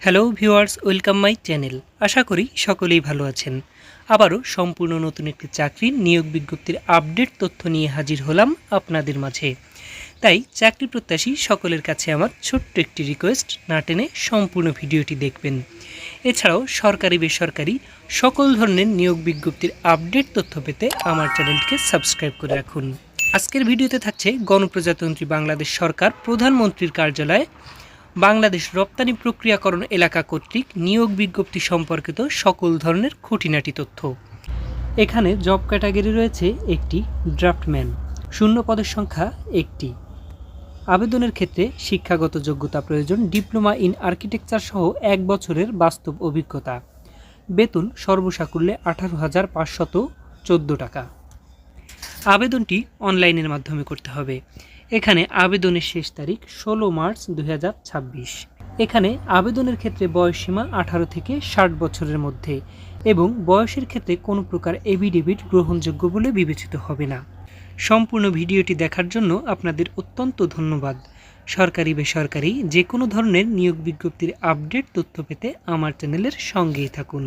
Hello viewers, welcome my channel. আশা করি সকলেই ভালো আছেন। আবারও সম্পূর্ণ নতুন একটি চাকরির নিয়োগ বিজ্ঞপ্তির আপডেট তথ্য নিয়ে হাজির হলাম আপনাদের মাঝে। তাই চাকরি প্রত্যাশী সকলের কাছে আমার ছোট্ট একটি রিকোয়েস্ট, না টেনে সম্পূর্ণ ভিডিওটি দেখবেন। এছাড়াও সরকারি বেসরকারি সকল ধরনের নিয়োগ বিজ্ঞপ্তির আপডেট তথ্য পেতে আমার চ্যানেলটিকে সাবস্ক্রাইব করে রাখুন। আজকের ভিডিওতে থাকছে গণপ্রজাতন্ত্রী বাংলাদেশ সরকার প্রধানমন্ত্রীর কার্যালয়ে বাংলাদেশ রপ্তানি প্রক্রিয়াকরণ এলাকা কর্তৃক নিয়োগ বিজ্ঞপ্তি সম্পর্কিত সকল ধরনের খুঁটিনাটি তথ্য। এখানে জব ক্যাটাগরি রয়েছে একটি ড্রাফটম্যান, শূন্য পদের সংখ্যা একটি। আবেদনের ক্ষেত্রে শিক্ষাগত যোগ্যতা প্রয়োজন, ডিপ্লোমা ইন আর্কিটেকচার সহ 1 বছরের বাস্তব অভিজ্ঞতা। বেতন সর্বসাকুল্যে 18,514 টাকা। আবেদনটি অনলাইনের মাধ্যমে করতে হবে। এখানে আবেদনের শেষ তারিখ 16 মার্চ 2026। এখানে আবেদনের ক্ষেত্রে বয়সসীমা 18 থেকে 60 বছরের মধ্যে এবং বয়সের ক্ষেত্রে কোনো প্রকার এফিডেভিট গ্রহণযোগ্য বলে বিবেচিত হবে না। সম্পূর্ণ ভিডিওটি দেখার জন্য আপনাদের অত্যন্ত ধন্যবাদ। সরকারি বেসরকারি যে কোনো ধরনের নিয়োগ বিজ্ঞপ্তির আপডেট তথ্য পেতে আমার চ্যানেলের সঙ্গেই থাকুন।